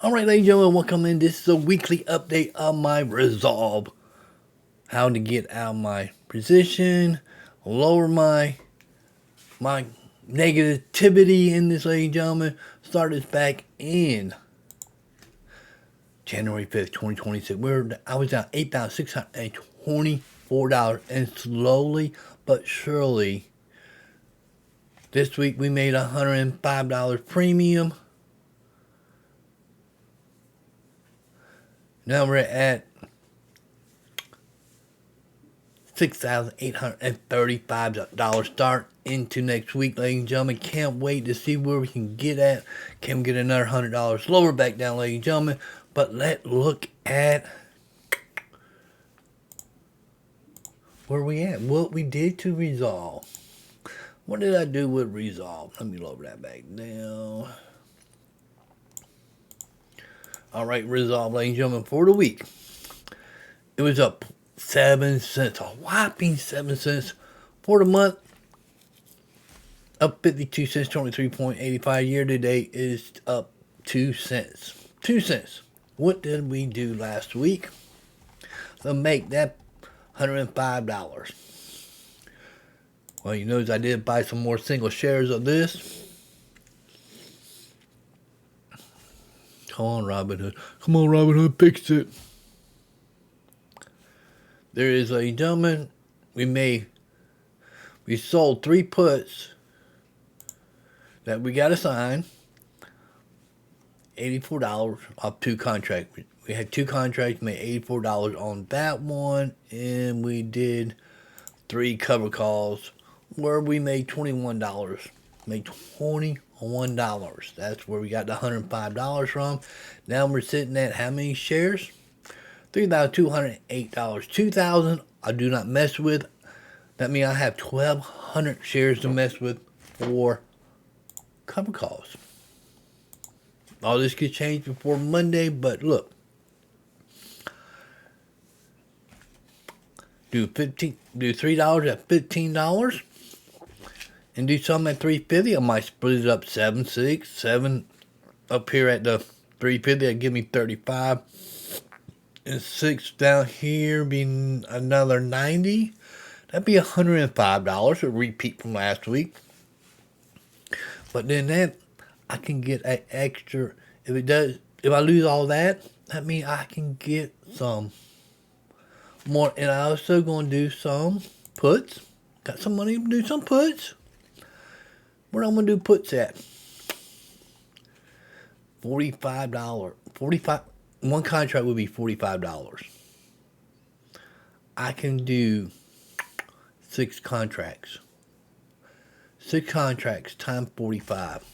Alright, ladies and gentlemen, welcome in. This is a weekly update of my Resolve. How to get out of my position, lower my negativity in this, ladies and gentlemen. Start this back in January 5th, 2026. I was down $8,624, and slowly but surely this week we made $105 premium. Now we're at $6,835 start into next week, ladies and gentlemen. Can't wait to see where we can get at. Can we get another $100 lower back down, ladies and gentlemen? But let's look at where we at. What we did to Resolve. What did I do with Resolve? Let me lower that back down. Alright, Resolve, ladies and gentlemen, for the week. It was up 7 cents, a whopping 7 cents. For the month, up 52 cents, 23.85. Year to date is up 2 cents. 2 cents. What did we do last week to make that $105? Well, you notice I did buy some more single shares of this. Come on, Robinhood. Come on, Robinhood, fix it. There is a gentleman, we sold 3 puts that we got assigned, $84 off 2 contracts. We had 2 contracts, made $84 on that one, and we did 3 cover calls where we made $21. Made $21. That's where we got the $105 from. Now we're sitting at how many shares? $3,208. 2,000 I do not mess with. That means I have 1,200 shares to mess with for cover calls. All this could change before Monday, but look. Do $3 at $15 and do some at $3.50. I might split it up 7 up here at the $3.50. That'd give me $35. And 6 down here being another $90. That'd be $105, a repeat from last week. But then that I can get an extra. If I lose all that, that means I can get some more. And I also gonna do some puts. Got some money to do some puts. Where I'm gonna do puts at? $45. One contract would be $45. I can do 6 contracts. 6 contracts times 45.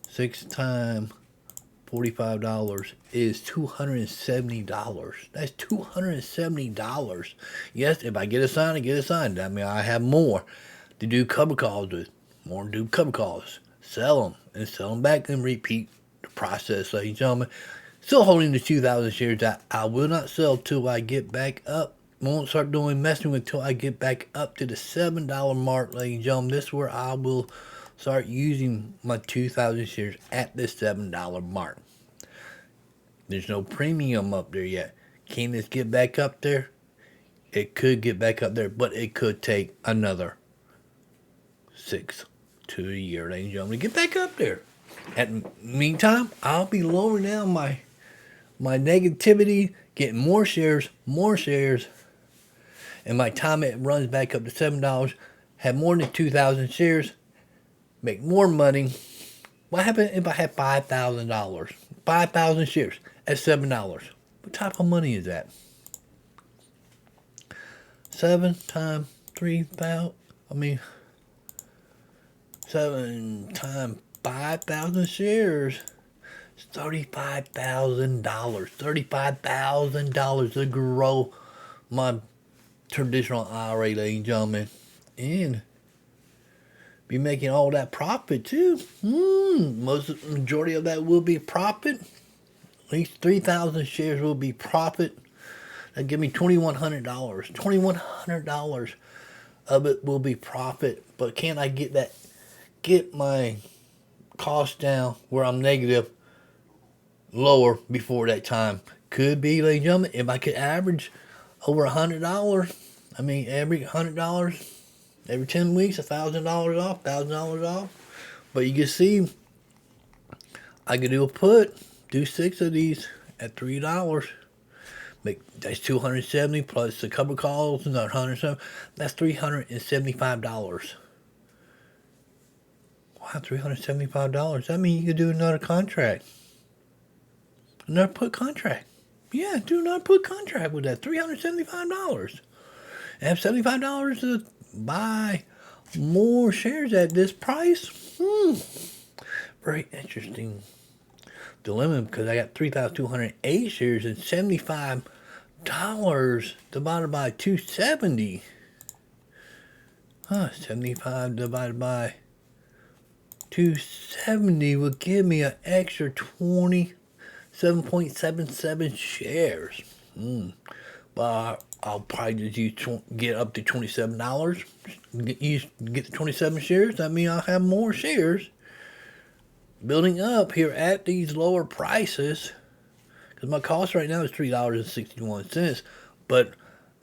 6 times $45 is $270. That's $270. Yes, if I get assigned, I get assigned. I mean, I have more to do cover calls with. More to do cover calls. Sell them and sell them back and repeat the process, ladies and gentlemen. Still holding the 2,000 shares that I will not sell till I get back up. Won't start doing messing with till I get back up to the $7 mark, ladies and gentlemen. This is where I will start using my 2,000 shares at the $7 mark. There's no premium up there yet. Can this get back up there? It could get back up there, but it could take another 6 to a year, ladies and gentlemen, to get back up there. At the meantime, I'll be lowering down my negativity, getting more shares, and by the time it runs back up to $7, have more than 2,000 shares, make more money. What happens if I have $5,000? 5,000 shares at $7. What type of money is that? 7 times 3,000. 7 times 5,000 shares. It's $35,000. $35,000 to grow my traditional IRA, ladies and gentlemen, and be making all that profit too. Majority of that will be profit. At least 3,000 shares will be profit. That give me $2,100. $2,100 of it will be profit. But can I get that get my cost down where I'm negative lower before that time. Could be, ladies and gentlemen, if I could average over $100. I mean, every $100, every 10 weeks, $1,000 off, $1,000 off. But you can see, I could do a put, do 6 of these at $3. That's 270 plus the cover calls and 170. That's $375. Wow, $375. That means you could do another contract. Another put contract. Yeah, do another put contract with that. $375. And have $75 to buy more shares at this price. Very interesting dilemma, because I got 3,208 shares and $75 divided by 270. 75 divided by 270 would give me an extra 27.77 shares. But I'll probably just get up to $27. Get the 27 shares. That means I'll have more shares building up here at these lower prices. Because my cost right now is $3.61. But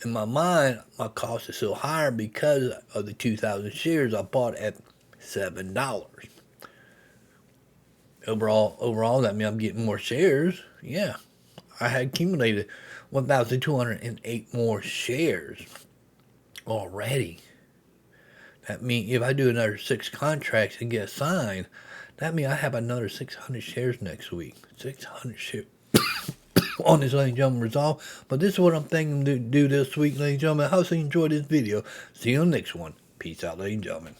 in my mind, my cost is still higher because of the 2,000 shares I bought at $7. Overall, that means I'm getting more shares. Yeah, I had accumulated 1,208 more shares already. That means if I do another 6 contracts and get assigned, that means I have another 600 shares next week. 600 shares on this, ladies and gentlemen, Resolve. But this is what I'm thinking to do this week, ladies and gentlemen. I hope you enjoyed this video. See you on the next one. Peace out, ladies and gentlemen.